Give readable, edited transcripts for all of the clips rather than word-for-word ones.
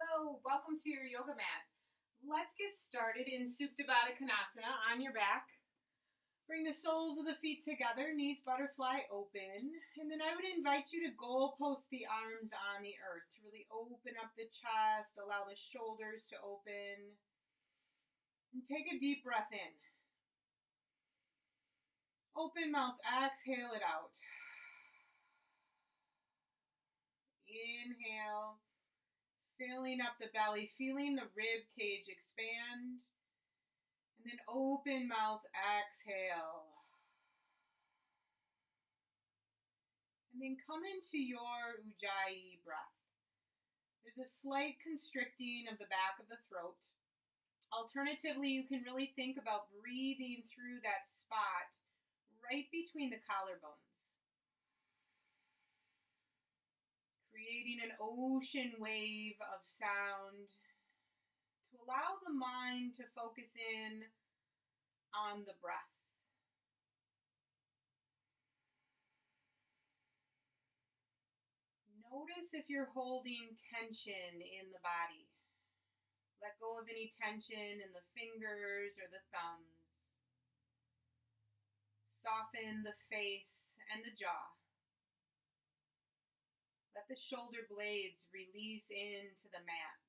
Hello, welcome to your yoga mat. Let's get started in Supta Baddha Konasana on your back. Bring the soles of the feet together, knees butterfly open. And then I would invite you to goal post the arms on the earth to really open up the chest, allow the shoulders to open. And take a deep breath in. Open mouth, exhale it out. Inhale, filling up the belly, feeling the rib cage expand. And then open mouth, exhale. And then come into your Ujjayi breath. There's a slight constricting of the back of the throat. Alternatively, you can really think about breathing through that spot right between the collarbones, creating an ocean wave of sound to allow the mind to focus in on the breath. Notice if you're holding tension in the body. Let go of any tension in the fingers or the thumbs. Soften the face and the jaw. Let the shoulder blades release into the mat.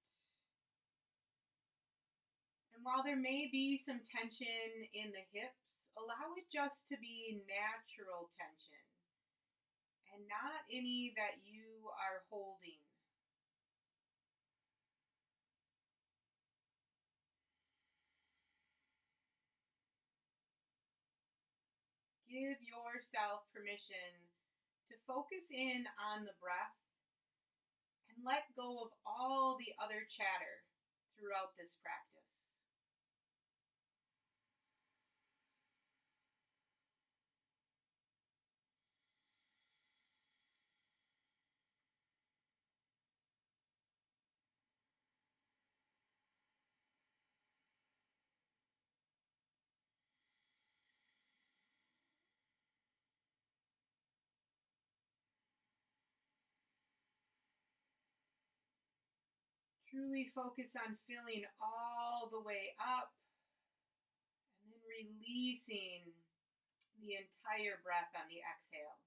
And while there may be some tension in the hips, allow it just to be natural tension and not any that you are holding. Give yourself permission to focus in on the breath and let go of all the other chatter throughout this practice. Truly focus on filling all the way up and then releasing the entire breath on the exhale.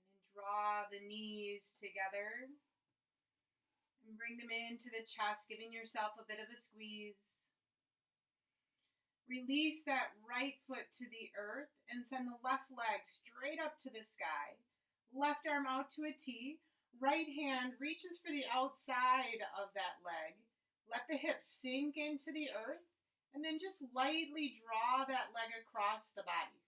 And then draw the knees together and bring them into the chest, giving yourself a bit of a squeeze. Release that right foot to the earth and send the left leg straight up to the sky. Left arm out to a T. Right hand reaches for the outside of that leg. Let the hips sink into the earth and then just lightly draw that leg across the body.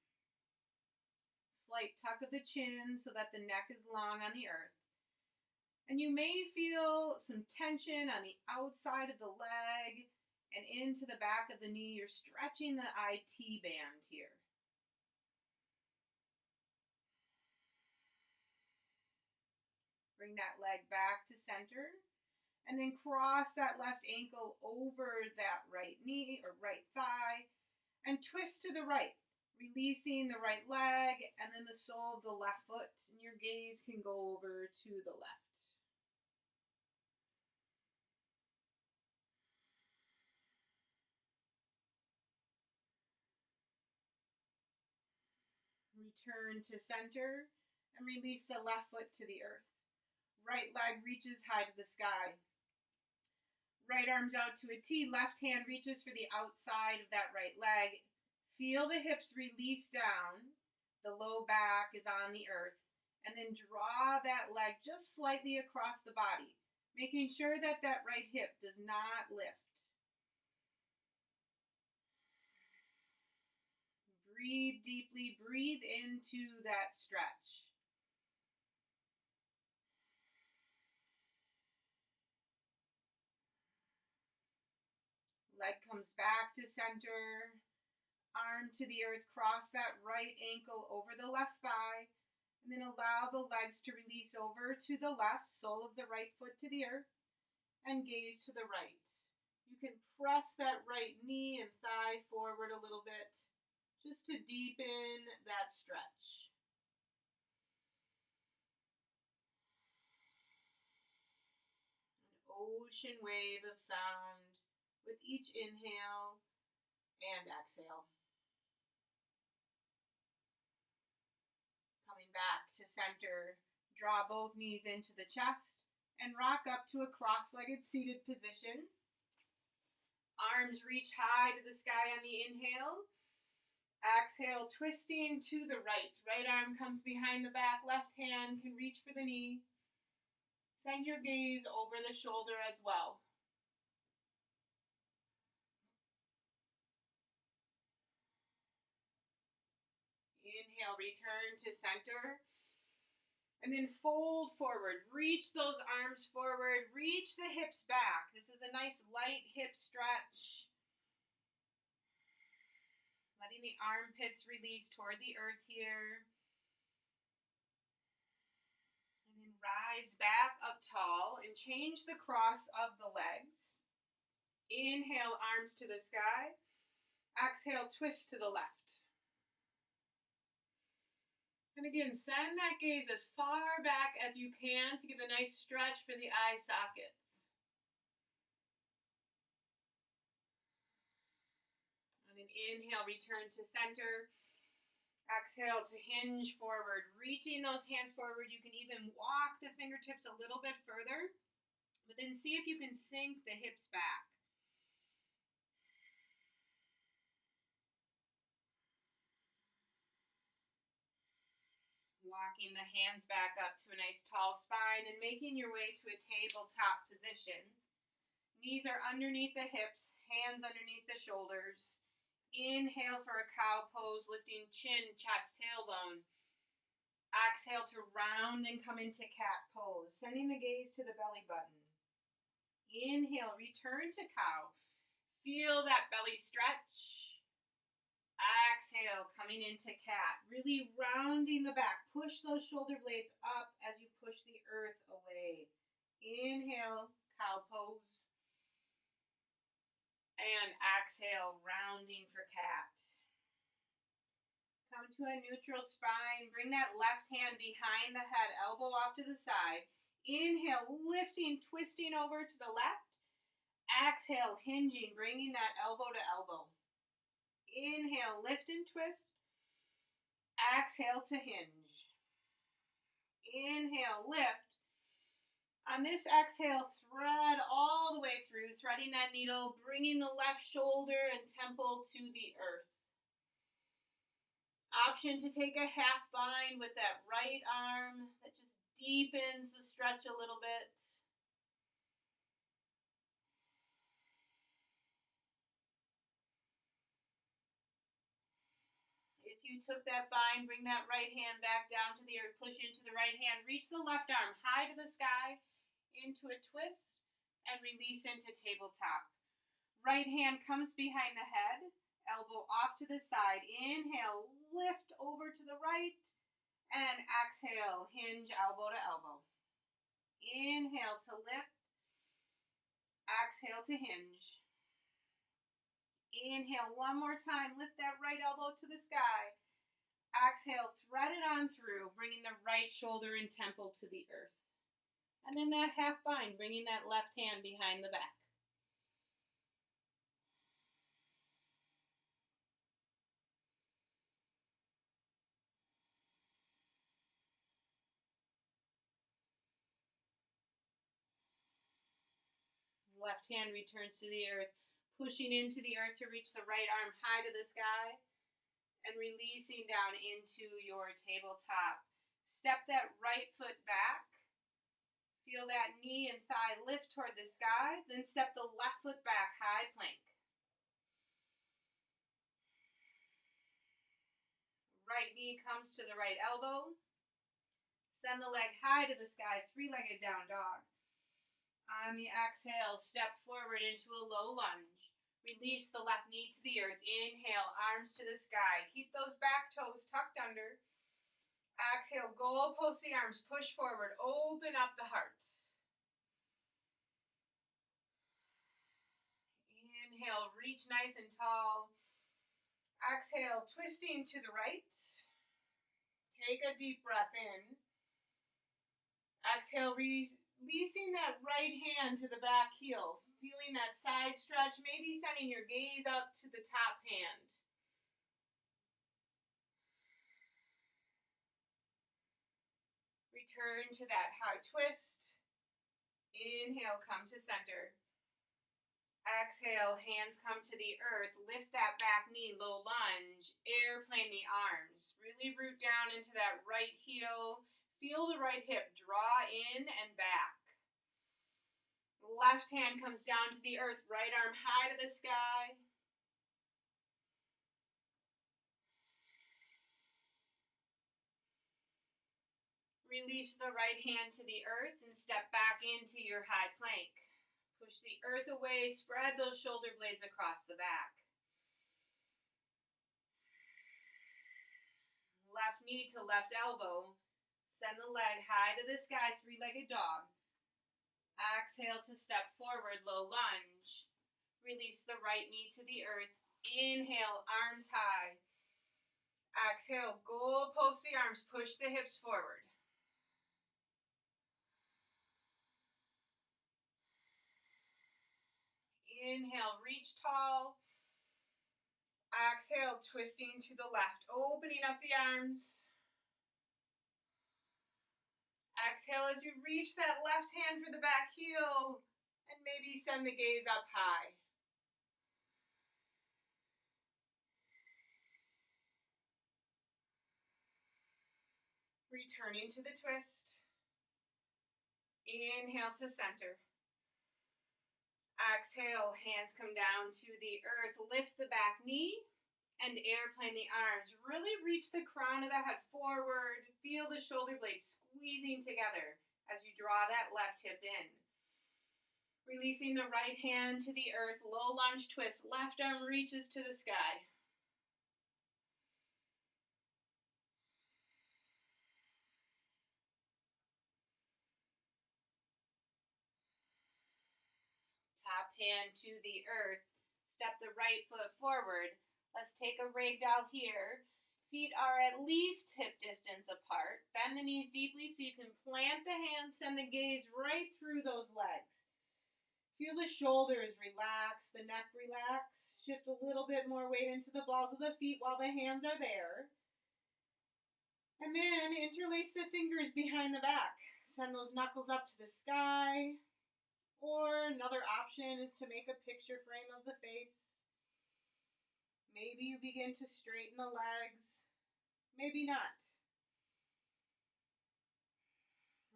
Slight tuck of the chin so that the neck is long on the earth. And you may feel some tension on the outside of the leg and into the back of the knee. You're stretching the IT band here. Bring that leg back to center and then cross that left ankle over that right knee or right thigh and twist to the right, releasing the right leg and then the sole of the left foot, and your gaze can go over to the left. Return to center and release the left foot to the earth. Right leg reaches high to the sky. Right arm's out to a T. Left hand reaches for the outside of that right leg. Feel the hips release down. The low back is on the earth. And then draw that leg just slightly across the body, making sure that that right hip does not lift. Breathe deeply. Breathe into that stretch. Leg comes back to center. Arm to the earth. Cross that right ankle over the left thigh. And then allow the legs to release over to the left, sole of the right foot to the earth, and gaze to the right. You can press that right knee and thigh forward a little bit, just to deepen that stretch. An ocean wave of sound with each inhale and exhale. Coming back to center, draw both knees into the chest and rock up to a cross-legged seated position. Arms reach high to the sky on the inhale. Exhale, twisting to the right. Right arm comes behind the back. Left hand can reach for the knee. Send your gaze over the shoulder as well. Inhale, return to center. And then fold forward. Reach those arms forward. Reach the hips back. This is a nice light hip stretch. Letting the armpits release toward the earth here. And then rise back up tall and change the cross of the legs. Inhale, arms to the sky. Exhale, twist to the left. And again, send that gaze as far back as you can to give a nice stretch for the eye sockets. And then inhale, return to center. Exhale to hinge forward. Reaching those hands forward. You can even walk the fingertips a little bit further. But then see if you can sink the hips back. Walking the hands back up to a nice tall spine and making your way to a tabletop position. Knees are underneath the hips, hands underneath the shoulders. Inhale for a cow pose, lifting chin, chest, tailbone. Exhale to round and come into cat pose, sending the gaze to the belly button. Inhale, return to cow. Feel that belly stretch. Exhale, coming into cat. Really rounding the back. Push those shoulder blades up as you push the earth away. Inhale, cow pose. And exhale, rounding for cat. Come to a neutral spine. Bring that left hand behind the head, elbow off to the side. Inhale, lifting, twisting over to the left. Exhale, hinging, bringing that elbow to elbow. Inhale, lift and twist. Exhale to hinge. Inhale, lift. On this exhale, thread all the way through, threading that needle, bringing the left shoulder and temple to the earth. Option to take a half bind with that right arm that just deepens the stretch a little bit. If you took that bind, bring that right hand back down to the earth, push into the right hand, reach the left arm high to the sky, into a twist, and release into tabletop. Right hand comes behind the head, elbow off to the side. Inhale, lift over to the right, and exhale, hinge elbow to elbow. Inhale to lift, exhale to hinge. Inhale one more time, lift that right elbow to the sky. Exhale, thread it on through, bringing the right shoulder and temple to the earth. And then that half bind, bringing that left hand behind the back. Left hand returns to the earth, pushing into the earth to reach the right arm high to the sky, and releasing down into your tabletop. Step that right foot back. Feel that knee and thigh lift toward the sky. Then step the left foot back, high plank. Right knee comes to the right elbow. Send the leg high to the sky, three-legged down dog. On the exhale, step forward into a low lunge. Release the left knee to the earth. Inhale, arms to the sky. Keep those back toes tucked under. Exhale, goal post the arms, push forward, open up the heart. Inhale, reach nice and tall. Exhale, twisting to the right. Take a deep breath in. Exhale, releasing that right hand to the back heel. Feeling that side stretch, maybe sending your gaze up to the top hand. Return to that high twist. Inhale, come to center. Exhale, hands come to the earth. Lift that back knee, low lunge. Airplane the arms. Really root down into that right heel. Feel the right hip draw in and back. Left hand comes down to the earth. Right arm high to the sky. Release the right hand to the earth and step back into your high plank. Push the earth away, spread those shoulder blades across the back. Left knee to left elbow. Send the leg high to the sky, three-legged dog. Exhale to step forward, low lunge. Release the right knee to the earth. Inhale, arms high. Exhale, goal post the arms, push the hips forward. Inhale, reach tall. Exhale, twisting to the left, opening up the arms. Exhale as you reach that left hand for the back heel, and maybe send the gaze up high. Returning to the twist. Inhale to center. Exhale, hands come down to the earth. Lift the back knee and airplane the arms. Really reach the crown of the head forward. Feel the shoulder blades squeezing together as you draw that left hip in. Releasing the right hand to the earth. Low lunge twist. Left arm reaches to the sky. Top hand to the earth. Step the right foot forward. Let's take a ragdoll here. Feet are at least hip distance apart. Bend the knees deeply so you can plant the hands, send the gaze right through those legs. Feel the shoulders relax, the neck relax. Shift a little bit more weight into the balls of the feet while the hands are there. And then interlace the fingers behind the back. Send those knuckles up to the sky. Or another option is to make a picture frame of the face. Maybe you begin to straighten the legs. Maybe not.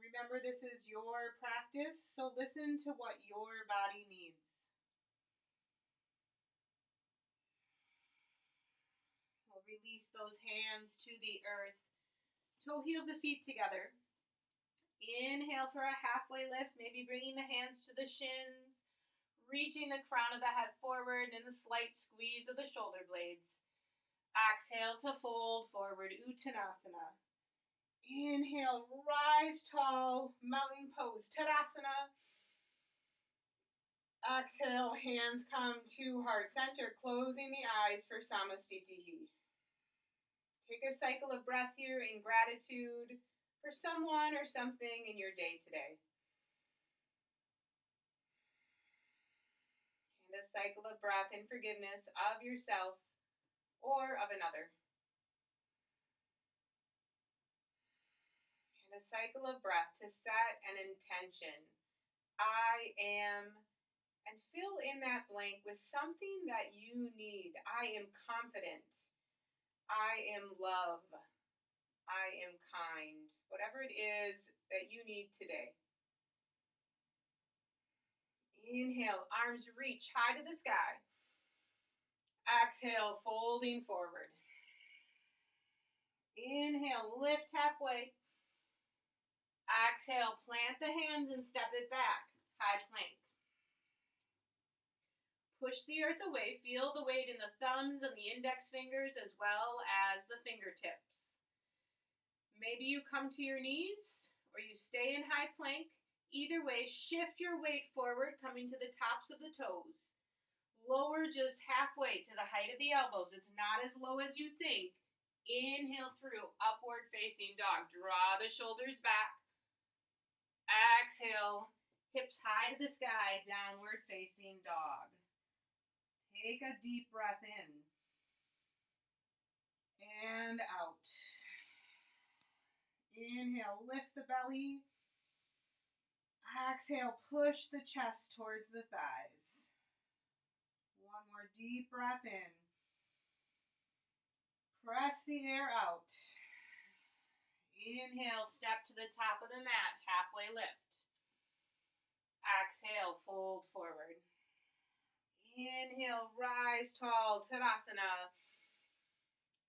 Remember, this is your practice, so listen to what your body needs. We'll release those hands to the earth. Toe heel the feet together. Inhale for a halfway lift, maybe bringing the hands to the shins, reaching the crown of the head forward and a slight squeeze of the shoulder blades. Exhale to fold forward, Uttanasana. Inhale, rise tall, mountain pose, Tadasana. Exhale, hands come to heart center, closing the eyes for Samastitihi. Take a cycle of breath here in gratitude for someone or something in your day today. And a cycle of breath in forgiveness of yourself or of another. And a cycle of breath to set an intention. I am, and fill in that blank with something that you need. I am confident. I am love. I am kind. Whatever it is that you need today. Inhale, arms reach high to the sky. Exhale, folding forward. Inhale, lift halfway. Exhale, plant the hands and step it back. High plank. Push the earth away. Feel the weight in the thumbs and the index fingers as well as the fingertips. Maybe you come to your knees or you stay in high plank. Either way, shift your weight forward, coming to the tops of the toes. Lower just halfway to the height of the elbows. It's not as low as you think. Inhale through, upward facing dog. Draw the shoulders back. Exhale, hips high to the sky, downward facing dog. Take a deep breath in and out. Inhale, lift the belly. Exhale, push the chest towards the thighs. One more deep breath in. Press the air out. Inhale, step to the top of the mat, halfway lift. Exhale, fold forward. Inhale, rise tall, Tadasana.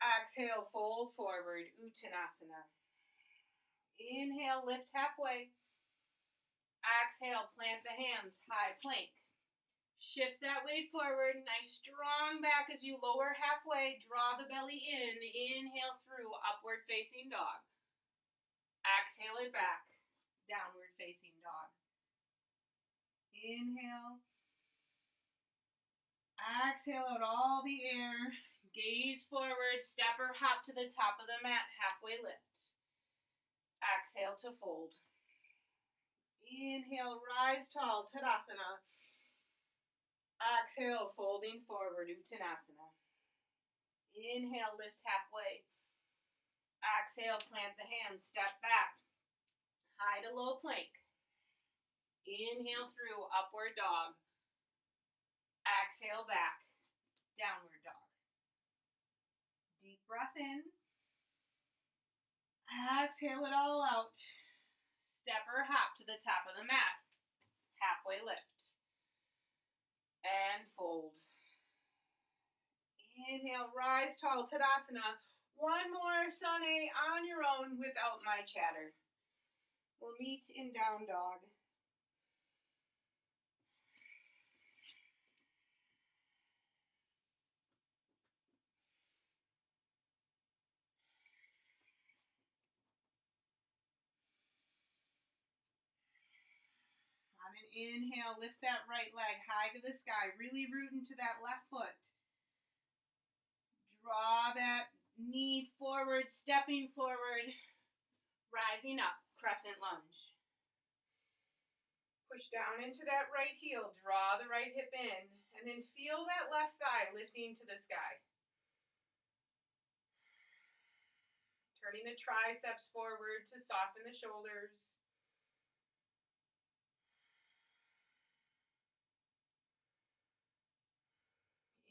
Exhale, fold forward, Uttanasana. Inhale, lift halfway. Exhale, plant the hands, high plank. Shift that weight forward, nice strong back as you lower halfway. Draw the belly in. Inhale through, upward facing dog. Exhale it back, downward facing dog. Inhale. Exhale out all the air. Gaze forward, step or hop to the top of the mat, halfway lift. Exhale to fold. Inhale, rise tall, Tadasana. Exhale, folding forward, Uttanasana. Inhale, lift halfway. Exhale, plant the hands, step back. High to low plank. Inhale through, upward dog. Exhale back, downward dog. Deep breath in. Exhale it all out. Step or hop to the top of the mat. Halfway lift. And fold. Inhale, rise tall, Tadasana. One more, Sane, on your own without my chatter. We'll meet in down dog. On an inhale, lift that right leg high to the sky. Really root into that left foot. Draw that knee forward, stepping forward, rising up, crescent lunge. Push down into that right heel, draw the right hip in, and then feel that left thigh lifting to the sky. Turning the triceps forward to soften the shoulders.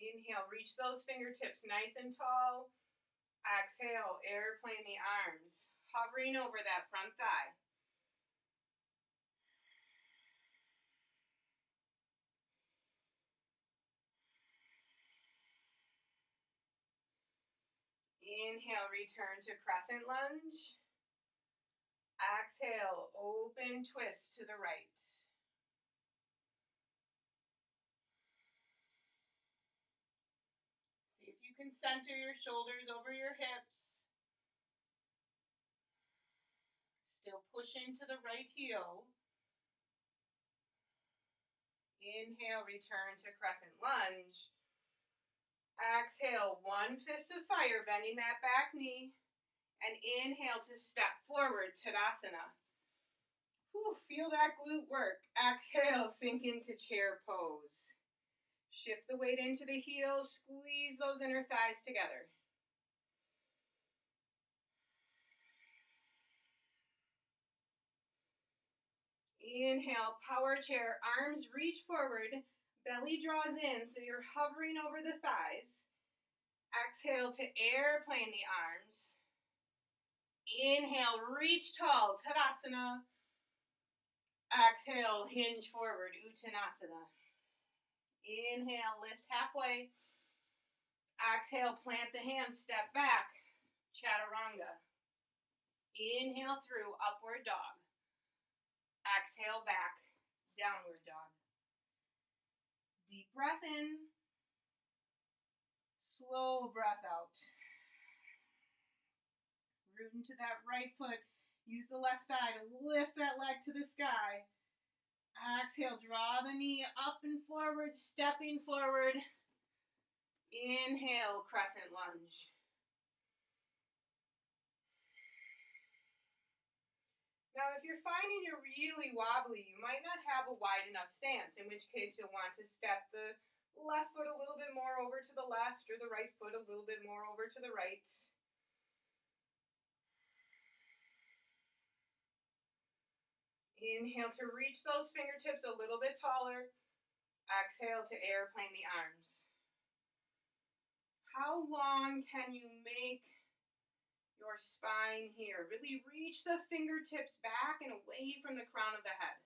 Inhale, reach those fingertips nice and tall. Exhale, airplane the arms, hovering over that front thigh. Inhale, return to crescent lunge. Exhale, open twist to the right. See if you can center your shoulders over your hips. Still push into the right heel. Inhale, return to crescent lunge. Exhale, one fist of fire, bending that back knee. And inhale to step forward, Tadasana. Whew, feel that glute work. Exhale, sink into chair pose. Shift the weight into the heels, squeeze those inner thighs together. Inhale, power chair, arms reach forward, belly draws in so you're hovering over the thighs. Exhale to airplane the arms. Inhale, reach tall, Tadasana. Exhale, hinge forward, Uttanasana. Inhale, lift halfway. Exhale, plant the hands, step back, Chaturanga. Inhale through, upward dog. Exhale back, downward dog. Deep breath in. Slow breath out. Root into that right foot. Use the left thigh to lift that leg to the sky. Exhale, draw the knee up and forward, stepping forward. Inhale, crescent lunge. Now, if you're finding you're really wobbly, you might not have a wide enough stance, in which case you'll want to step the left foot a little bit more over to the left or the right foot a little bit more over to the right. Inhale to reach those fingertips a little bit taller. Exhale to airplane the arms. How long can you make your spine here? Really reach the fingertips back and away from the crown of the head.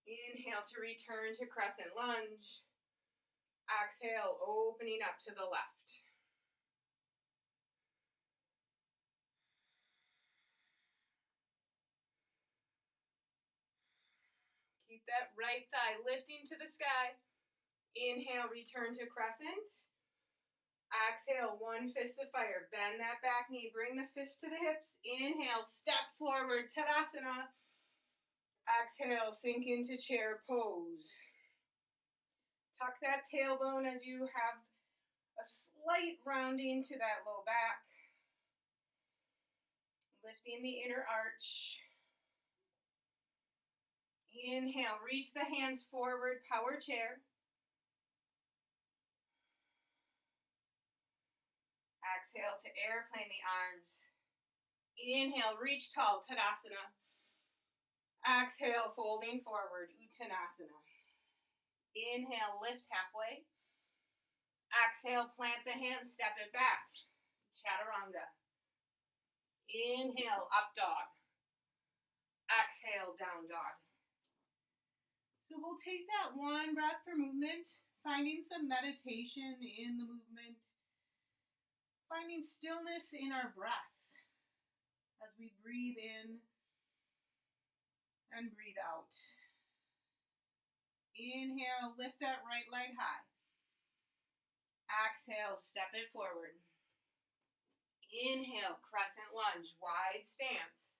Inhale to return to crescent lunge. Exhale, opening up to the left. Keep that right thigh lifting to the sky. Inhale, return to crescent. Exhale, one fist of fire. Bend that back knee. Bring the fist to the hips. Inhale, step forward, Tadasana. Exhale, sink into chair pose. Tuck that tailbone as you have a slight rounding to that low back. Lifting the inner arch. Inhale, reach the hands forward, power chair. Exhale to airplane the arms. Inhale, reach tall, Tadasana. Exhale, folding forward, Uttanasana. Inhale, lift halfway. Exhale, plant the hands, step it back, Chaturanga. Inhale, up dog. Exhale, down dog. So we'll take that one breath per movement, finding some meditation in the movement, finding stillness in our breath as we breathe in and breathe out. Inhale, lift that right leg high. Exhale, step it forward. Inhale, crescent lunge, wide stance.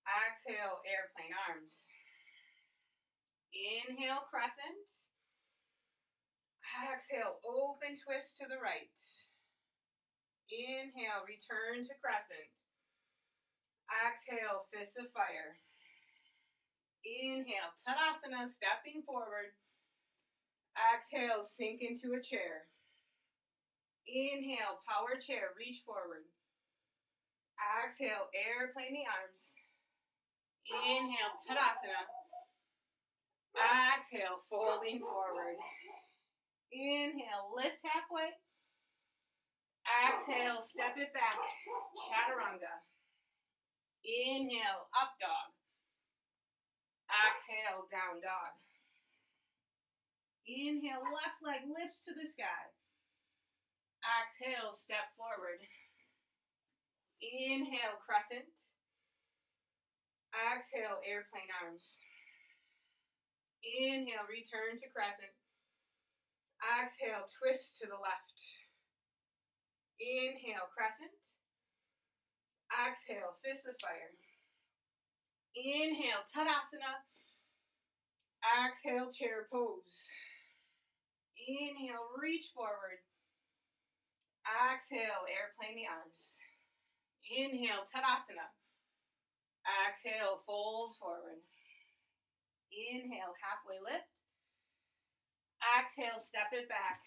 Exhale, airplane arms. Inhale, crescent. Exhale, open twist to the right. Inhale, return to crescent. Exhale, fist of fire. Inhale, Tadasana, stepping forward. Exhale, sink into a chair. Inhale, power chair, reach forward. Exhale, airplane the arms. Inhale, Tadasana. Exhale, folding forward. Inhale, lift halfway. Exhale, step it back, Chaturanga. Inhale, up dog. Exhale, down dog. Inhale, left leg lifts to the sky. Exhale, step forward. Inhale, crescent. Exhale, airplane arms. Inhale, return to crescent. Exhale, twist to the left. Inhale, crescent. Exhale, fist of fire. Inhale, Tadasana. Exhale, chair pose. Inhale, reach forward. Exhale, airplane the arms. Inhale, Tadasana. Exhale, fold forward. Inhale, halfway lift. Exhale, step it back,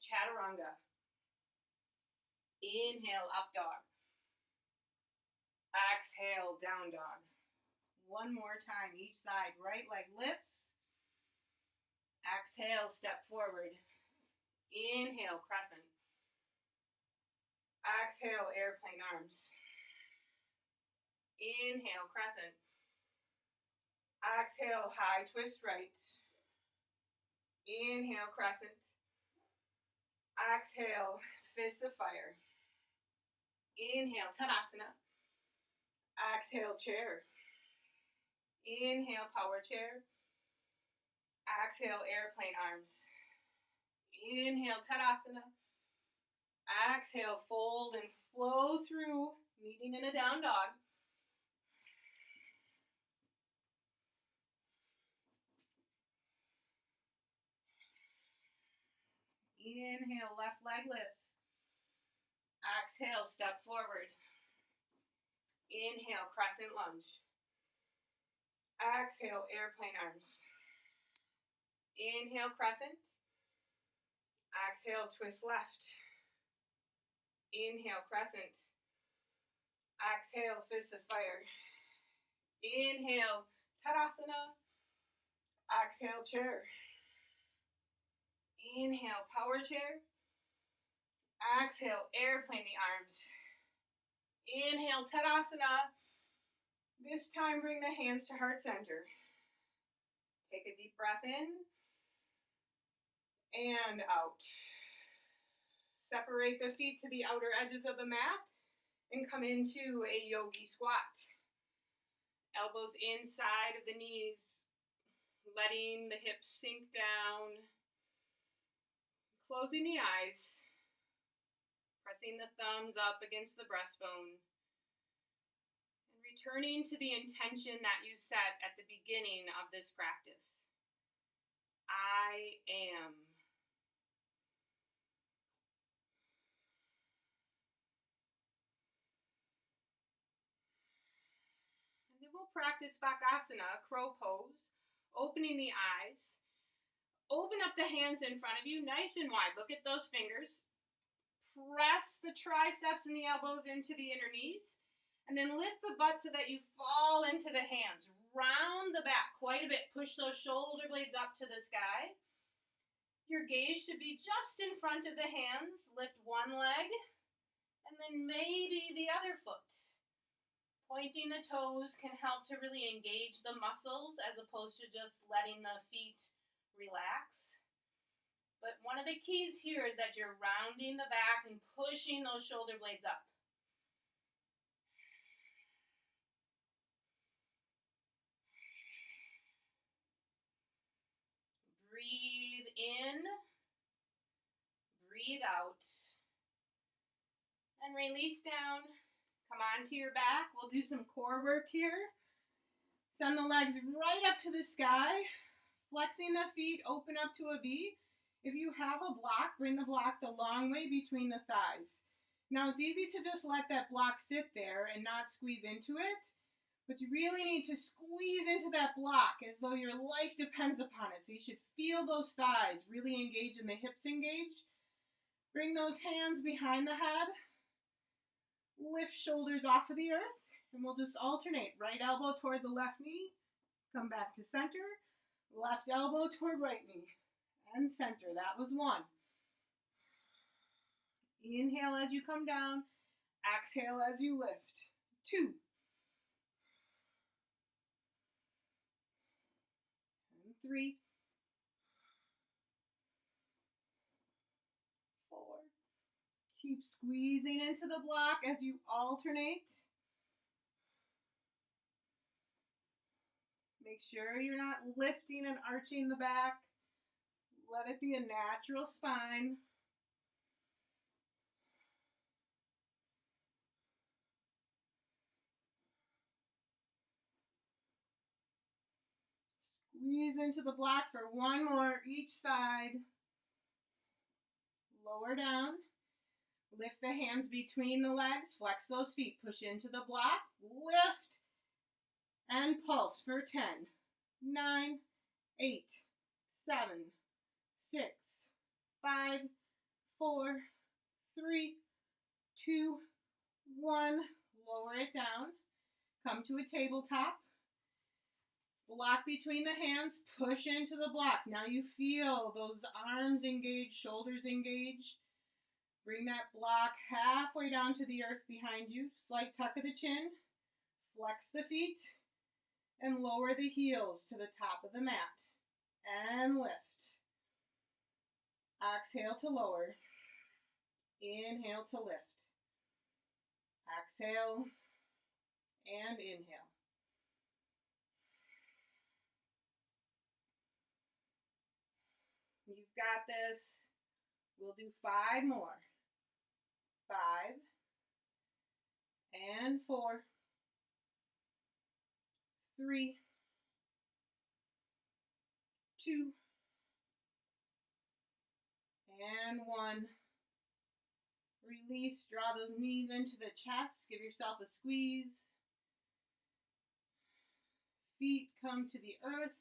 Chaturanga. Inhale, up dog. Exhale, down dog. One more time, each side. Right leg lifts. Exhale, step forward. Inhale, crescent. Exhale, airplane arms. Inhale, crescent. Exhale, high twist right. Inhale, crescent. Exhale, fist of fire. Inhale, Tadasana. Exhale, chair. Inhale, power chair. Exhale, airplane arms. Inhale, Tadasana. Exhale, fold and flow through Meeting in a down dog. Inhale, left leg lifts. Exhale, step forward. Inhale, crescent lunge. Exhale, airplane arms. Inhale, crescent. Exhale, twist left. Inhale, crescent. Exhale, fist of fire. Inhale, Tadasana. Exhale, chair. Inhale, power chair. Exhale, airplane the arms. Inhale, Tadasana. This time, bring the hands to heart center. Take a deep breath in and out. Separate the feet to the outer edges of the mat and come into a yogi squat. Elbows inside of the knees, letting the hips sink down. Closing the eyes, pressing the thumbs up against the breastbone, and returning to the intention that you set at the beginning of this practice. I am. And then we'll practice Bakasana, crow pose, opening the eyes. Open up the hands in front of you, nice and wide. Look at those fingers. Press the triceps and the elbows into the inner knees. And then lift the butt so that you fall into the hands. Round the back quite a bit. Push those shoulder blades up to the sky. Your gaze should be just in front of the hands. Lift one leg. And then maybe the other foot. Pointing the toes can help to really engage the muscles as opposed to just letting the feet relax. But one of the keys here is that you're rounding the back and pushing those shoulder blades up. Breathe in, breathe out, and release down. Come onto your back. We'll do some core work here. Send the legs right up to the sky. Flexing the feet, open up to a V. If you have a block, bring the block the long way between the thighs. Now, it's easy to just let that block sit there and not squeeze into it, but you really need to squeeze into that block as though your life depends upon it. So you should feel those thighs really engage and the hips engage. Bring those hands behind the head. Lift shoulders off of the earth, and we'll just alternate. Right elbow toward the left knee. Come back to center. Left elbow toward right knee and center. That was one. Inhale as you come down. Exhale as you lift. 2. And 3. 4. Keep squeezing into the block as you alternate. Make sure you're not lifting and arching the back. Let it be a natural spine. Squeeze into the block for one more each side. Lower down. Lift the hands between the legs. Flex those feet. Push into the block. Lift. And pulse for 10, 9, 8, 7, 6, 5, 4, 3, 2, 1. Lower it down. Come to a tabletop. Block between the hands. Push into the block. Now you feel those arms engage, shoulders engage. Bring that block halfway down to the earth behind you. Slight tuck of the chin. Flex the feet. And lower the heels to the top of the mat. And lift. Exhale to lower. Inhale to lift. Exhale and inhale. You've got this. We'll do 5 more. 5 and 4, 3, 2, and 1. Release, draw those knees into the chest, give yourself a squeeze. Feet come to the earth,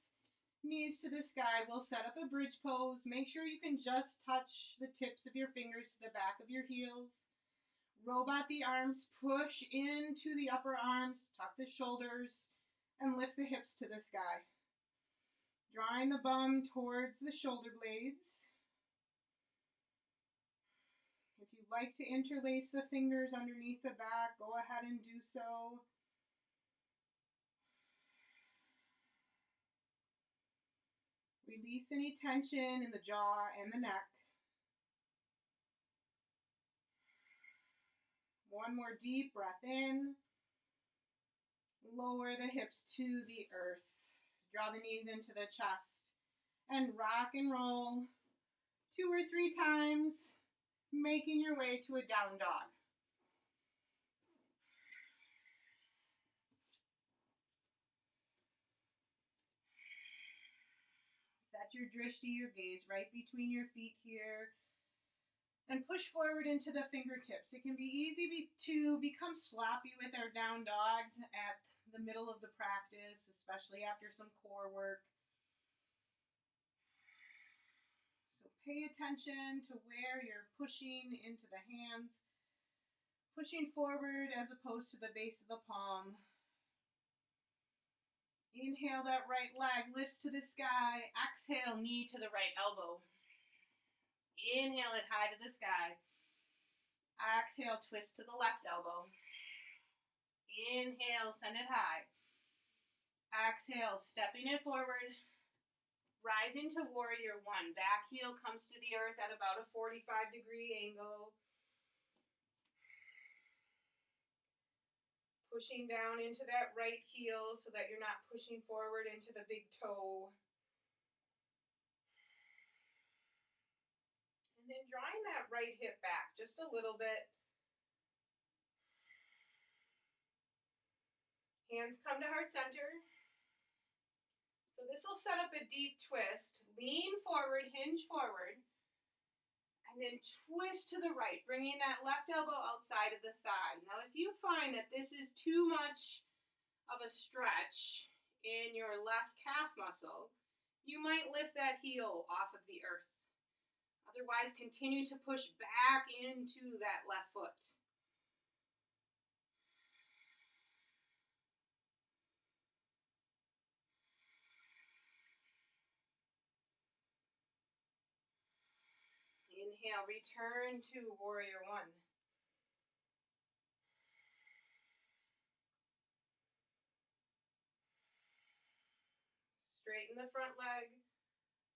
knees to the sky. We'll set up a bridge pose. Make sure you can just touch the tips of your fingers to the back of your heels. Robot the arms, push into the upper arms, tuck the shoulders, and lift the hips to the sky. Drawing the bum towards the shoulder blades. If you'd like to interlace the fingers underneath the back, go ahead and do so. Release any tension in the jaw and the neck. One more deep breath in. Lower the hips to the earth. Draw the knees into the chest. And rock and roll 2 or 3 times, making your way to a down dog. Set your drishti, your gaze, right between your feet here. And push forward into the fingertips. It can be easy to become sloppy with our down dogs at the middle of the practice, especially after some core work. So pay attention to where you're pushing into the hands, pushing forward as opposed to the base of the palm. Inhale, that right leg lifts to the sky. Exhale, knee to the right elbow. Inhale it high to the sky. Exhale, twist to the left elbow. Inhale, send it high. Exhale, stepping it forward. Rising to warrior 1. Back heel comes to the earth at about a 45-degree angle. Pushing down into that right heel so that you're not pushing forward into the big toe. And then drawing that right hip back just a little bit. Hands come to heart center. So this will set up a deep twist. Lean forward, hinge forward. And then twist to the right, bringing that left elbow outside of the thigh. Now, if you find that this is too much of a stretch in your left calf muscle, you might lift that heel off of the earth. Otherwise, continue to push back into that left foot. Inhale, return to warrior 1. Straighten the front leg.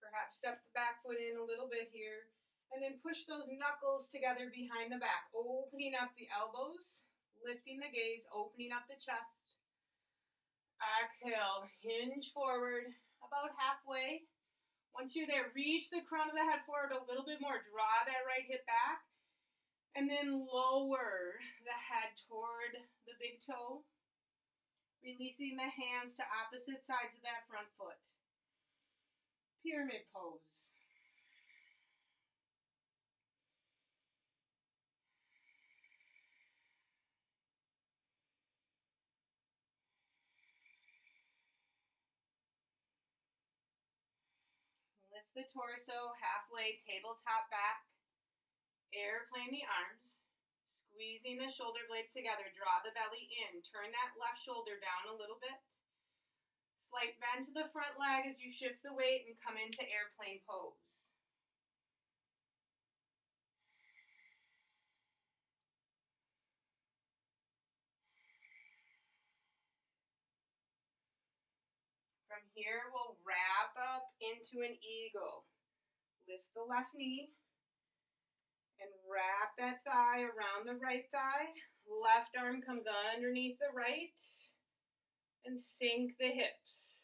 Perhaps step the back foot in a little bit here. And then push those knuckles together behind the back. Opening up the elbows. Lifting the gaze. Opening up the chest. Exhale. Hinge forward. About halfway. Once you're there, reach the crown of the head forward a little bit more. Draw that right hip back. And then lower the head toward the big toe. Releasing the hands to opposite sides of that front foot. Pyramid pose. Lift the torso halfway, tabletop back. Airplane the arms. Squeezing the shoulder blades together. Draw the belly in. Turn that left shoulder down a little bit. Slight bend to the front leg as you shift the weight and come into airplane pose. From here, we'll wrap up into an eagle. Lift the left knee and wrap that thigh around the right thigh. Left arm comes underneath the right and sink the hips.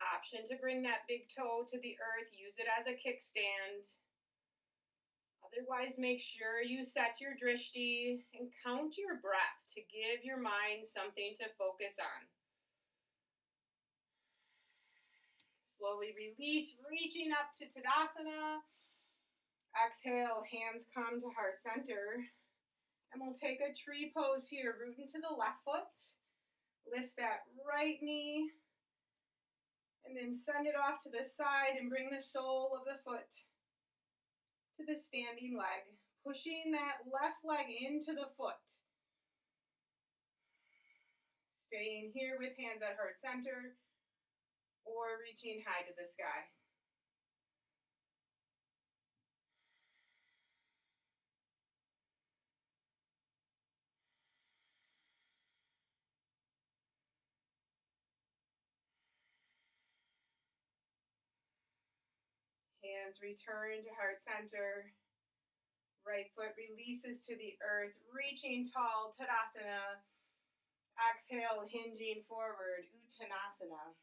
Option to bring that big toe to the earth. Use it as a kickstand. Otherwise, make sure you set your drishti and count your breath to give your mind something to focus on. Slowly release, reaching up to Tadasana. Exhale, hands come to heart center. And we'll take a tree pose here, rooting to the left foot. Lift that right knee. And then send it off to the side and bring the sole of the foot to the standing leg. Pushing that left leg into the foot. Staying here with hands at heart center or reaching high to the sky. Hands return to heart center. Right foot releases to the earth, reaching tall, Tadasana. Exhale, hinging forward, Uttanasana.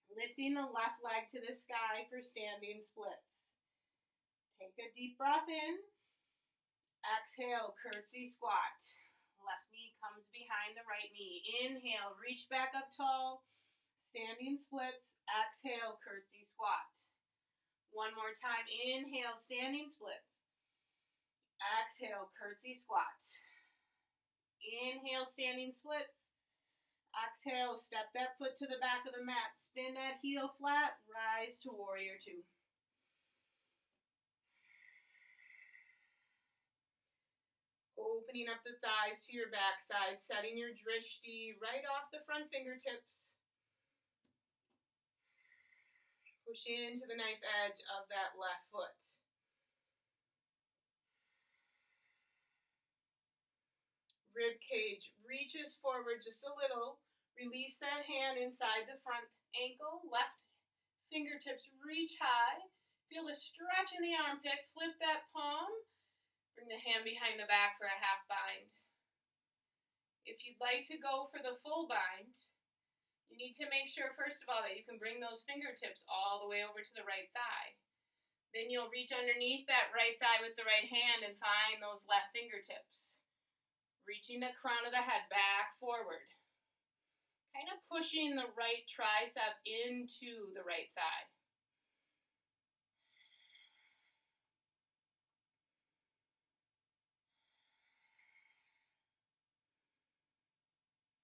Lifting the left leg to the sky for standing splits. Take a deep breath in. Exhale, curtsy squat. Left knee comes behind the right knee. Inhale, reach back up tall. Standing splits. Exhale, curtsy squat. One more time. Inhale, standing splits. Exhale, curtsy squat. Inhale, standing splits. Exhale, step that foot to the back of the mat. Spin that heel flat. Rise to warrior two. Opening up the thighs to your backside, setting your drishti right off the front fingertips. Push into the knife edge of that left foot. Rib cage reaches forward just a little. Release that hand inside the front ankle. Left fingertips reach high. Feel the stretch in the armpit. Flip that palm. Bring the hand behind the back for a half bind. If you'd like to go for the full bind, you need to make sure, first of all, that you can bring those fingertips all the way over to the right thigh. Then you'll reach underneath that right thigh with the right hand and find those left fingertips. Reaching the crown of the head back forward. Kind of pushing the right tricep into the right thigh.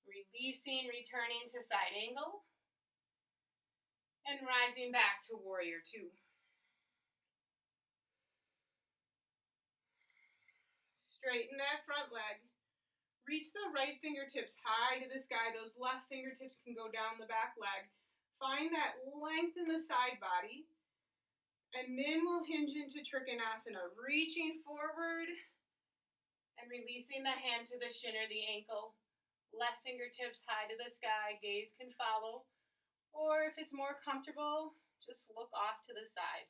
Releasing, returning to side angle. And rising back to warrior two. Straighten that front leg. Reach the right fingertips high to the sky. Those left fingertips can go down the back leg. Find that length in the side body. And then we'll hinge into Trikonasana. Reaching forward and releasing the hand to the shin or the ankle. Left fingertips high to the sky. Gaze can follow. Or if it's more comfortable, just look off to the side.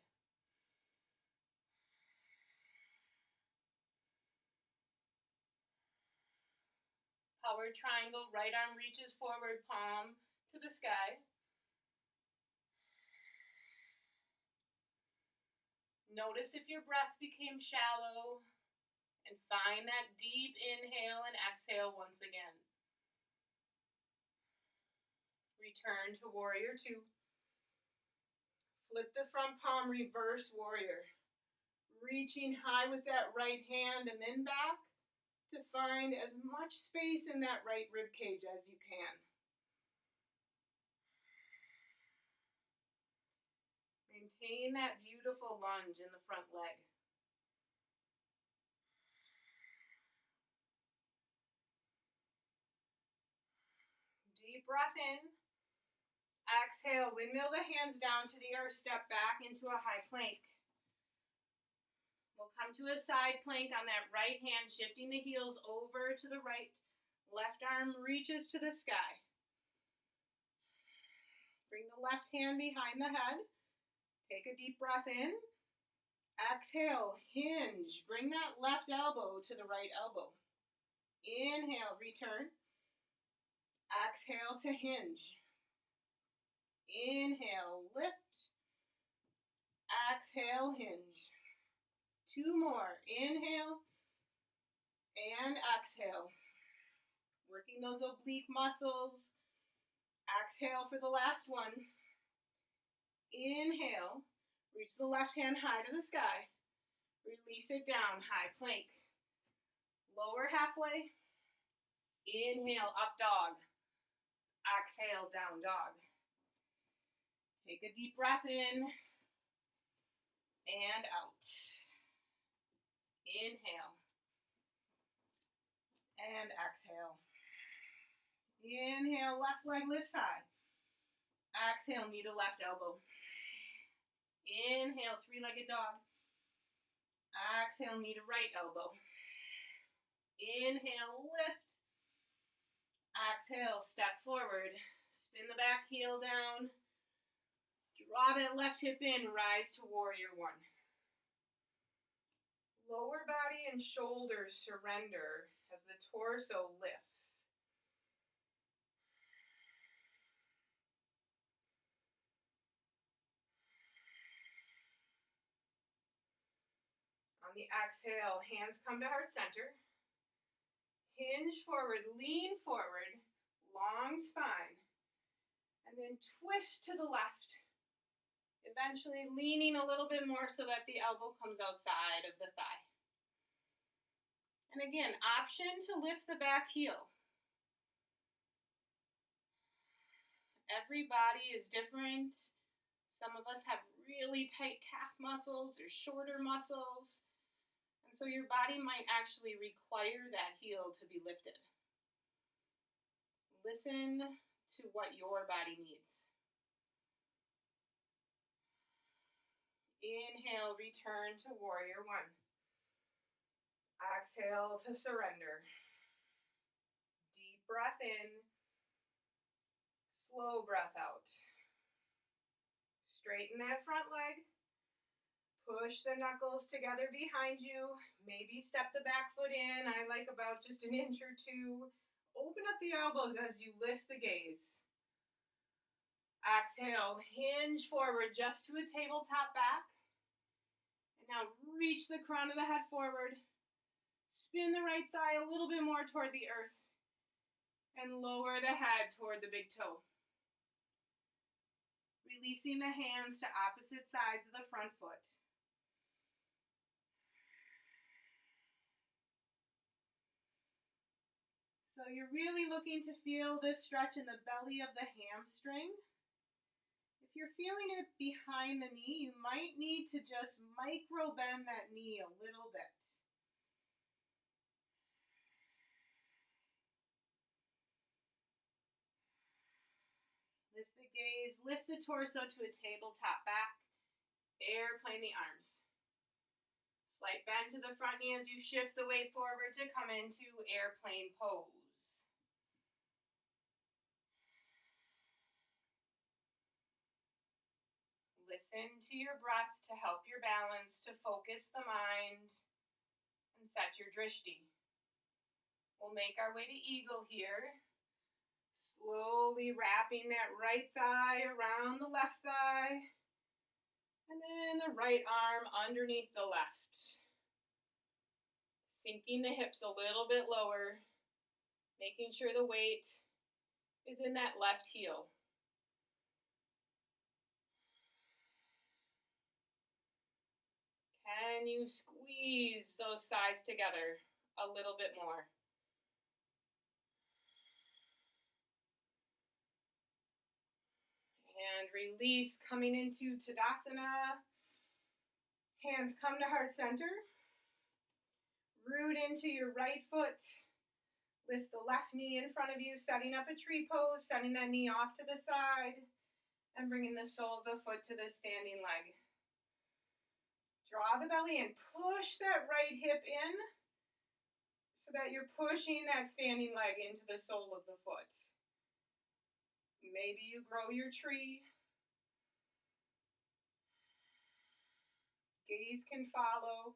Power triangle, right arm reaches forward, palm to the sky. Notice if your breath became shallow and find that deep inhale and exhale once again. Return to warrior two. Flip the front palm, reverse warrior. Reaching high with that right hand and then back to find as much space in that right rib cage as you can. Maintain that beautiful lunge in the front leg. Deep breath in. Exhale, windmill the hands down to the earth, step back into a high plank. We'll come to a side plank on that right hand, shifting the heels over to the right. Left arm reaches to the sky. Bring the left hand behind the head. Take a deep breath in. Exhale, hinge. Bring that left elbow to the right elbow. Inhale, return. Exhale to hinge. Inhale, lift. Exhale, hinge. 2 more. Inhale and exhale. Working those oblique muscles. Exhale for the last one. Inhale. Reach the left hand high to the sky. Release it down, high plank. Lower halfway. Inhale, up dog. Exhale, down dog. Take a deep breath in and out. Inhale and exhale. Inhale, left leg lifts high. Exhale, knee to left elbow. Inhale, three-legged dog. Exhale, knee to right elbow. Inhale, lift. Exhale, step forward. Spin the back heel down. Draw that left hip in, rise to warrior one. Lower body and shoulders surrender as the torso lifts. On the exhale, hands come to heart center. Hinge forward, lean forward, long spine, and then twist to the left. Eventually leaning a little bit more so that the elbow comes outside of the thigh. And again, option to lift the back heel. Every body is different. Some of us have really tight calf muscles or shorter muscles. And so your body might actually require that heel to be lifted. Listen to what your body needs. Inhale, return to warrior one. Exhale to surrender. Deep breath in. Slow breath out. Straighten that front leg. Push the knuckles together behind you. Maybe step the back foot in. I like about just an inch or two. Open up the elbows as you lift the gaze. Exhale, hinge forward just to a tabletop back. And now reach the crown of the head forward. Spin the right thigh a little bit more toward the earth. And lower the head toward the big toe. Releasing the hands to opposite sides of the front foot. So you're really looking to feel this stretch in the belly of the hamstring. If you're feeling it behind the knee, you might need to just micro bend that knee a little bit. Lift the gaze, lift the torso to a tabletop back, airplane the arms. Slight bend to the front knee as you shift the weight forward to come into airplane pose. Listen to your breath to help your balance, to focus the mind, and set your drishti. We'll make our way to eagle here. Slowly wrapping that right thigh around the left thigh. And then the right arm underneath the left. Sinking the hips a little bit lower. Making sure the weight is in that left heel. Can you squeeze those thighs together a little bit more? And release, coming into Tadasana. Hands come to heart center. Root into your right foot. Lift the left knee in front of you, setting up a tree pose, sending that knee off to the side, and bringing the sole of the foot to the standing leg. Draw the belly in, push that right hip in, so that you're pushing that standing leg into the sole of the foot. Maybe you grow your tree. Gaze can follow.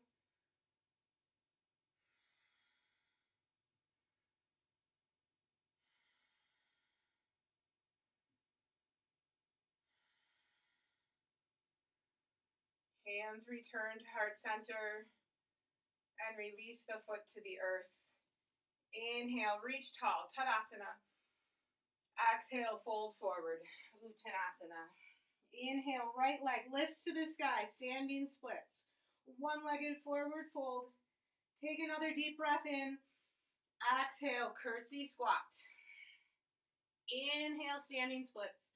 Hands return to heart center. And release the foot to the earth. Inhale, reach tall, Tadasana. Exhale, fold forward, Uttanasana. Inhale, right leg lifts to the sky, standing splits. One-legged forward fold. Take another deep breath in. Exhale, curtsy squat. Inhale, standing splits.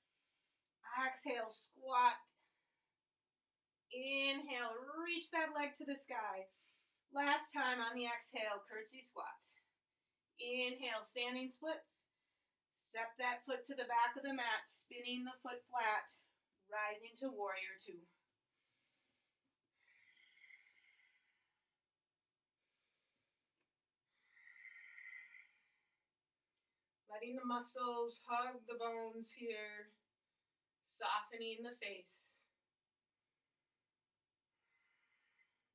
Exhale, squat. Inhale, reach that leg to the sky. Last time on the exhale, curtsy squat. Inhale, standing splits. Step that foot to the back of the mat, spinning the foot flat, rising to warrior two. Letting the muscles hug the bones here, softening the face.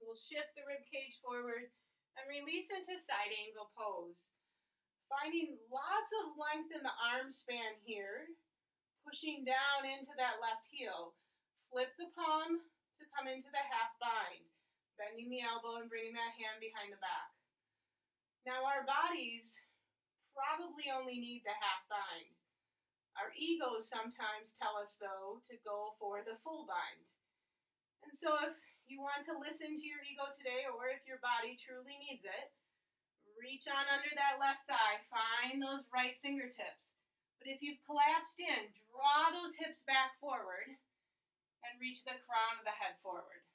We'll shift the rib cage forward and release into side angle pose. Finding lots of length in the arm span here, pushing down into that left heel. Flip the palm to come into the half bind, bending the elbow and bringing that hand behind the back. Now our bodies probably only need the half bind. Our egos sometimes tell us, though, to go for the full bind. And so if you want to listen to your ego today, or if your body truly needs it, reach on under that left thigh, find those right fingertips. But if you've collapsed in, draw those hips back forward and reach the crown of the head forward.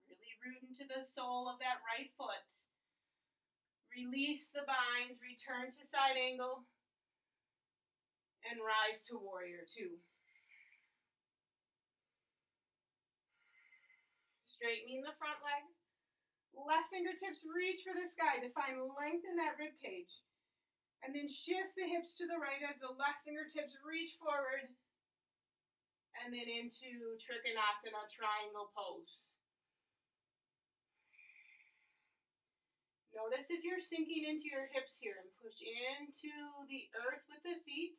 Really root into the sole of that right foot. Release the binds, return to side angle, and rise to warrior two. Straightening the front leg. Left fingertips reach for the sky to find length in that rib cage. And then shift the hips to the right as the left fingertips reach forward. And then into Trikonasana, triangle pose. Notice if you're sinking into your hips here and push into the earth with the feet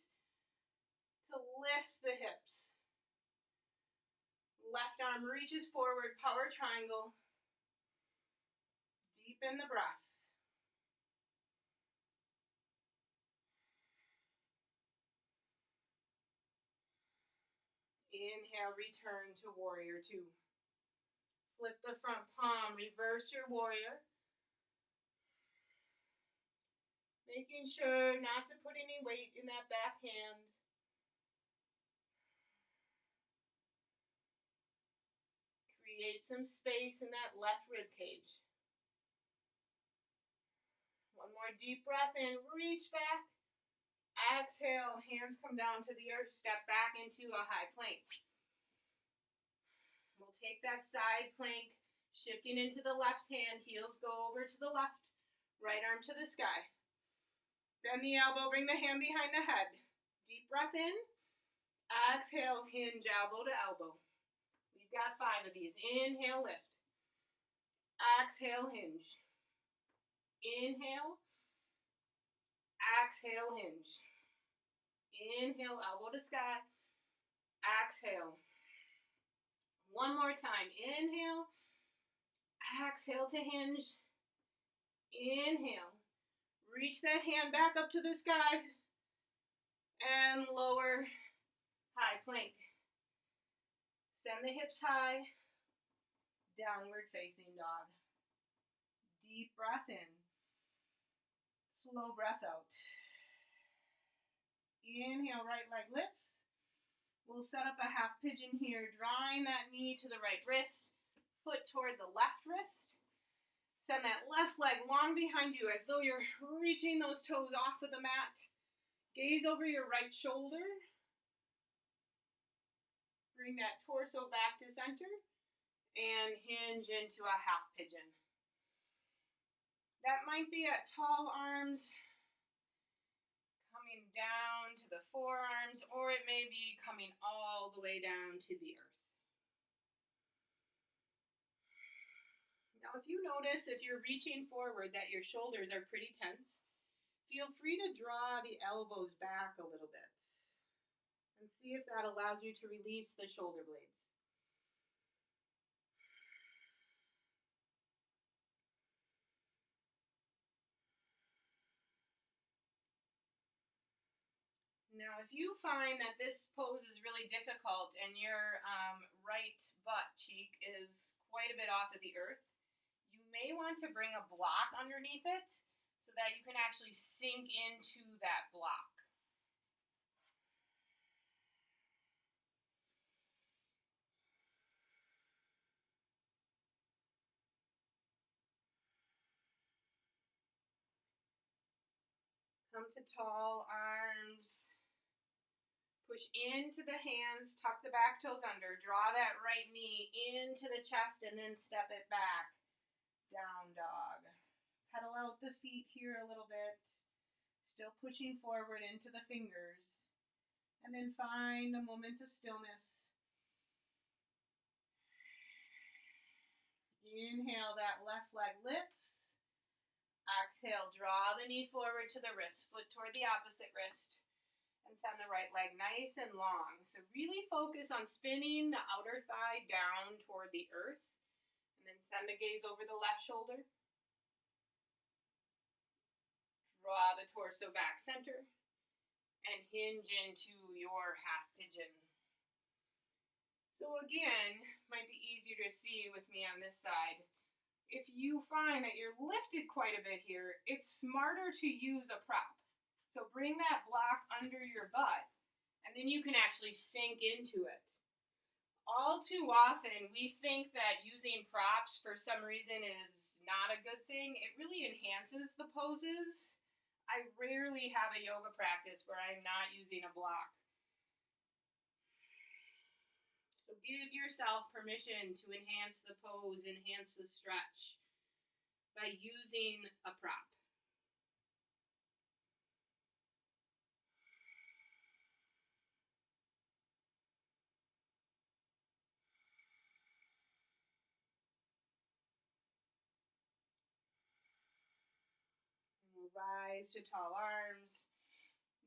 to lift the hips. Left arm reaches forward, power triangle. Deepen the breath. Inhale, return to warrior two. Flip the front palm, reverse your warrior. Making sure not to put any weight in that back hand. Create some space in that left rib cage. One more deep breath in, reach back. Exhale, hands come down to the earth, step back into a high plank. We'll take that side plank, shifting into the left hand, heels go over to the left, right arm to the sky. Bend the elbow, bring the hand behind the head. Deep breath in. Exhale, hinge elbow to elbow. We've got 5 of these. Inhale, lift. Exhale, hinge. Inhale. Exhale, hinge. Inhale, elbow to sky. Exhale. One more time. Inhale. Exhale to hinge. Inhale. Reach that hand back up to the sky. And lower, high plank. Send the hips high. Downward facing dog. Deep breath in. Slow breath out. Inhale, right leg lifts. We'll set up a half pigeon here, drawing that knee to the right wrist, foot toward the left wrist. Send that left leg long behind you as though you're reaching those toes off of the mat. Gaze over your right shoulder. Bring that torso back to center and hinge into a half pigeon. That might be at tall arms, coming down to the forearms, or it may be coming all the way down to the earth. Now, if you notice, if you're reaching forward, that your shoulders are pretty tense, feel free to draw the elbows back a little bit. And see if that allows you to release the shoulder blades. Now, if you find that this pose is really difficult and your right butt cheek is quite a bit off of the earth, you may want to bring a block underneath it so that you can actually sink into that block. Come to tall arms. Push into the hands, tuck the back toes under, draw that right knee into the chest and then step it back. Down dog. Pedal out the feet here a little bit. Still pushing forward into the fingers. And then find a moment of stillness. Inhale, that left leg lifts. Exhale, draw the knee forward to the wrist, foot toward the opposite wrist. And send the right leg nice and long. So really focus on spinning the outer thigh down toward the earth. And then send the gaze over the left shoulder. Draw the torso back center. And hinge into your half pigeon. So again, might be easier to see with me on this side. If you find that you're lifted quite a bit here, it's smarter to use a prop. So bring that block under your butt, and then you can actually sink into it. All too often, we think that using props for some reason is not a good thing. It really enhances the poses. I rarely have a yoga practice where I'm not using a block. So give yourself permission to enhance the pose, enhance the stretch by using a prop. Rise to tall arms.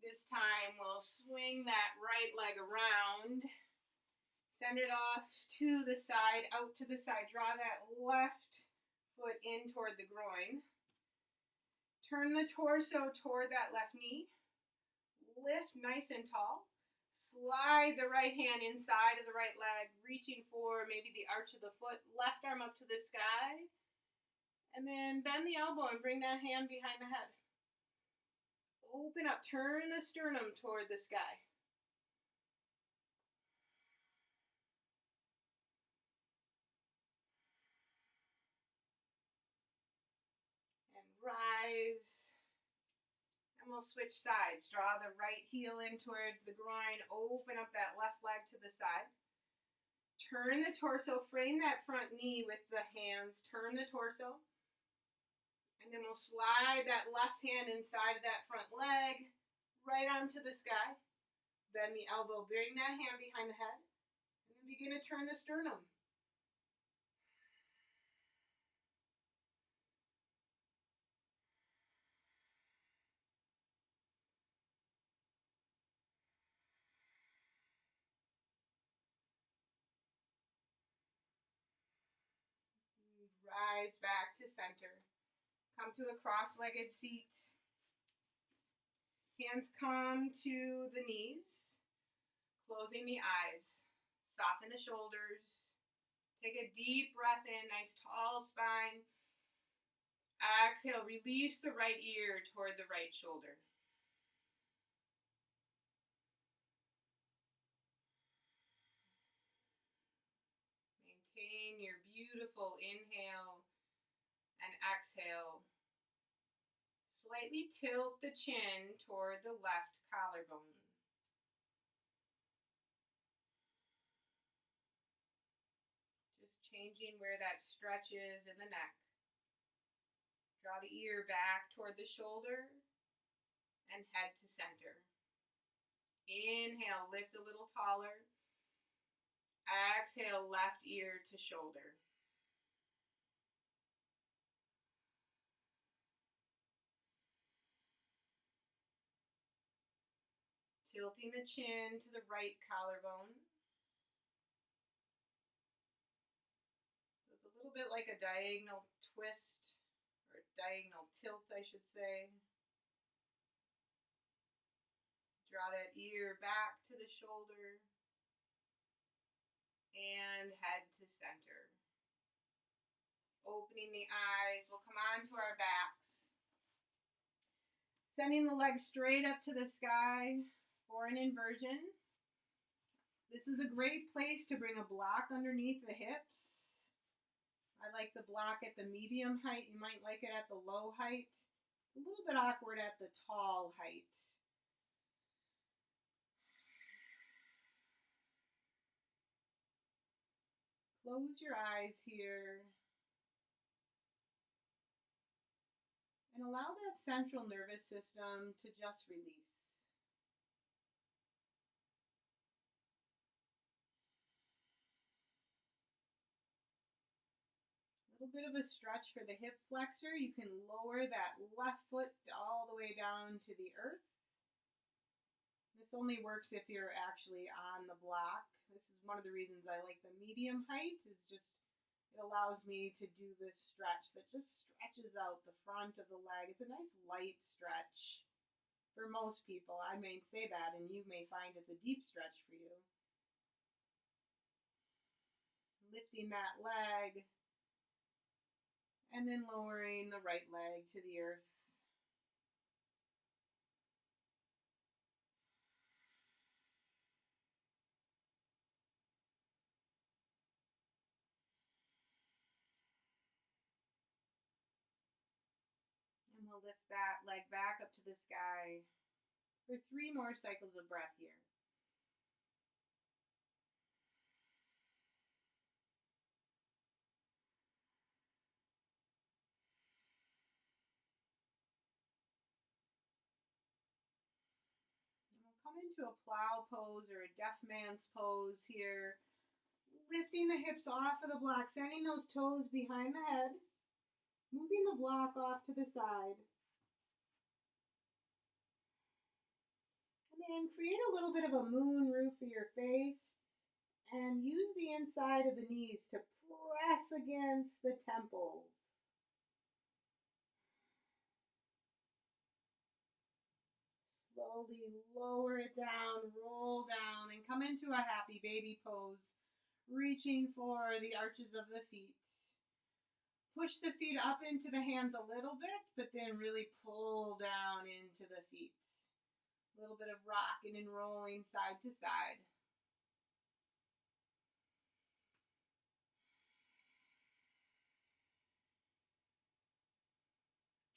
This time we'll swing that right leg around. Send it off to the side, out to the side. Draw that left foot in toward the groin. Turn the torso toward that left knee. Lift nice and tall. Slide the right hand inside of the right leg, reaching for maybe the arch of the foot. Left arm up to the sky. And then bend the elbow and bring that hand behind the head. Open up, turn the sternum toward the sky. And rise. And we'll switch sides. Draw the right heel in toward the groin. Open up that left leg to the side. Turn the torso, frame that front knee with the hands. Turn the torso. And then we'll slide that left hand inside of that front leg, right onto the sky. Bend the elbow, bring that hand behind the head. And then begin to turn the sternum. Rise back to center. Come to a cross-legged seat. Hands come to the knees. Closing the eyes. Soften the shoulders. Take a deep breath in, nice tall spine. Exhale, release the right ear toward the right shoulder. Maintain your beautiful inhale and exhale. Slightly tilt the chin toward the left collarbone. Just changing where that stretch is in the neck. Draw the ear back toward the shoulder and head to center. Inhale, lift a little taller. Exhale, left ear to shoulder. Tilting the chin to the right collarbone. So it's a little bit like a diagonal twist, or a diagonal tilt, I should say. Draw that ear back to the shoulder and head to center. Opening the eyes, we'll come onto our backs. Sending the legs straight up to the sky for an inversion. This is a great place to bring a block underneath the hips. I like the block at the medium height. You might like it at the low height. It's a little bit awkward at the tall height. Close your eyes here and allow that central nervous system to just release. A little bit of a stretch for the hip flexor. You can lower that left foot all the way down to the earth. This only works if you're actually on the block. This is one of the reasons I like the medium height, is just it allows me to do this stretch that just stretches out the front of the leg. It's a nice light stretch for most people. I may say that, and you may find it's a deep stretch for you. Lifting that leg, and then lowering the right leg to the earth. And we'll lift that leg back up to the sky for 3 more cycles of breath here. And we'll come into a plow pose or a deaf man's pose here. Lifting the hips off of the block, sending those toes behind the head. Moving the block off to the side. And then create a little bit of a moon roof for your face. And use the inside of the knees to press against the temples. Slowly lower it down, roll down, and come into a happy baby pose, reaching for the arches of the feet. Push the feet up into the hands a little bit, but then really pull down into the feet. A little bit of rocking and rolling side to side.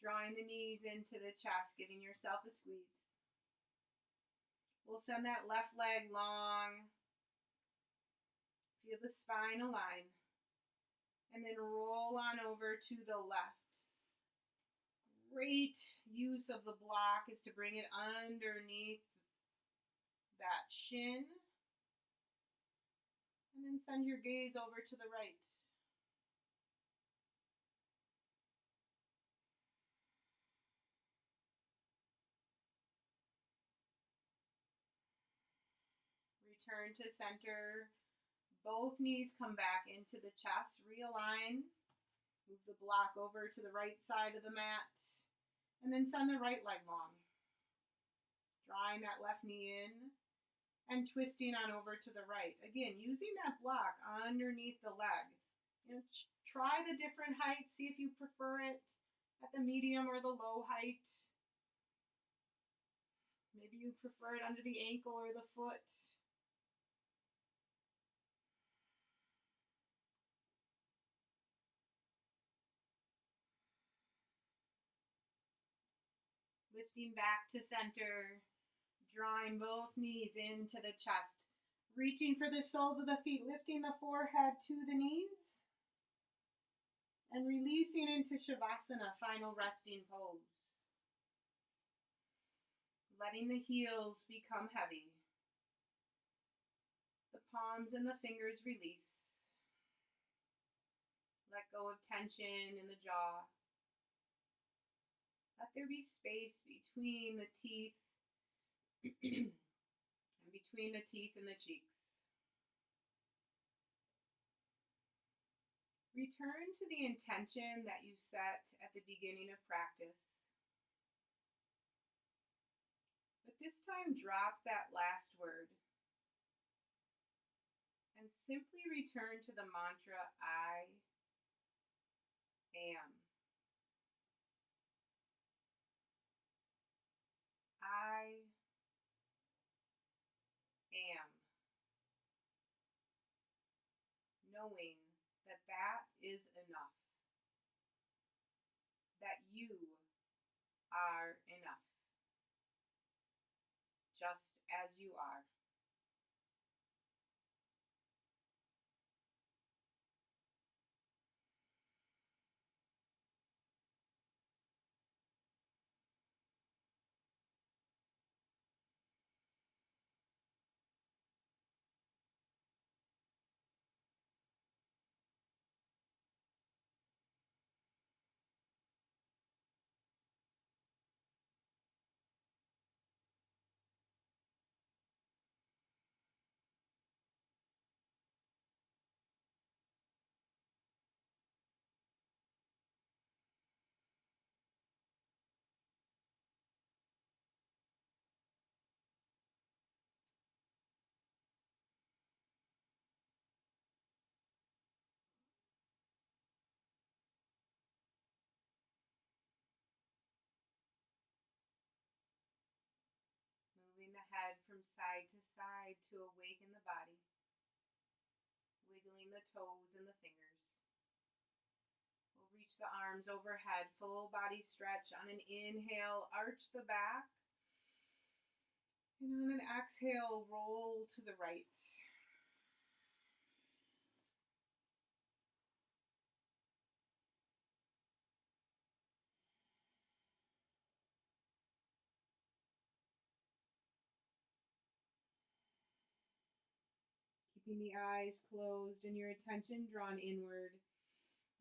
Drawing the knees into the chest, giving yourself a squeeze. We'll send that left leg long. Feel the spine align. And then roll on over to the left. Great use of the block is to bring it underneath that shin. And then send your gaze over to the right. Return to center. Both knees come back into the chest. Realign. Move the block over to the right side of the mat. And then send the right leg long. Drawing that left knee in and twisting on over to the right. Again, using that block underneath the leg. Try the different heights. See if you prefer it at the medium or the low height. Maybe you prefer it under the ankle or the foot. Lifting back to center, drawing both knees into the chest, reaching for the soles of the feet, lifting the forehead to the knees, and releasing into Shavasana, final resting pose. Letting the heels become heavy. The palms and the fingers release. Let go of tension in the jaw. Let there be space between the teeth. between the teeth and the cheeks. Return to the intention that you set at the beginning of practice. But this time, drop that last word and simply return to the mantra, I am. I am. Knowing that that is enough. That you are enough. Just as you are. Moving the head from side to side to awaken the body. Wiggling the toes and the fingers. We'll reach the arms overhead, full body stretch. On an inhale, arch the back. And on an exhale, roll to the right. Keeping the eyes closed and your attention drawn inward.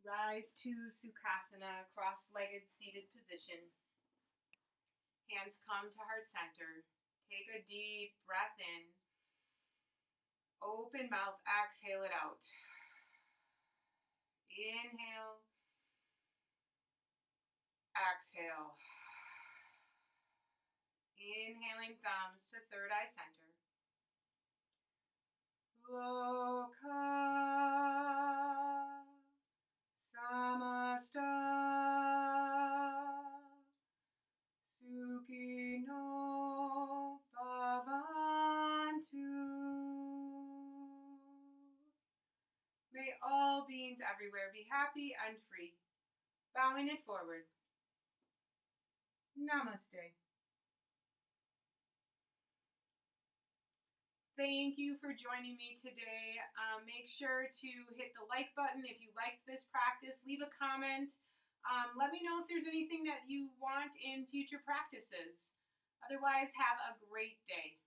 Rise to Sukhasana, cross-legged seated position. Hands come to heart center. Take a deep breath in. Open mouth, exhale it out. Inhale. Exhale. Inhaling thumbs to third eye center. Loka Samasta Sukhino Bhavantu. May all beings everywhere be happy and free. Bowing it forward. Namaste. Thank you for joining me today. Make sure to hit the like button if you liked this practice. Leave a comment. Let me know if there's anything that you want in future practices. Otherwise, have a great day.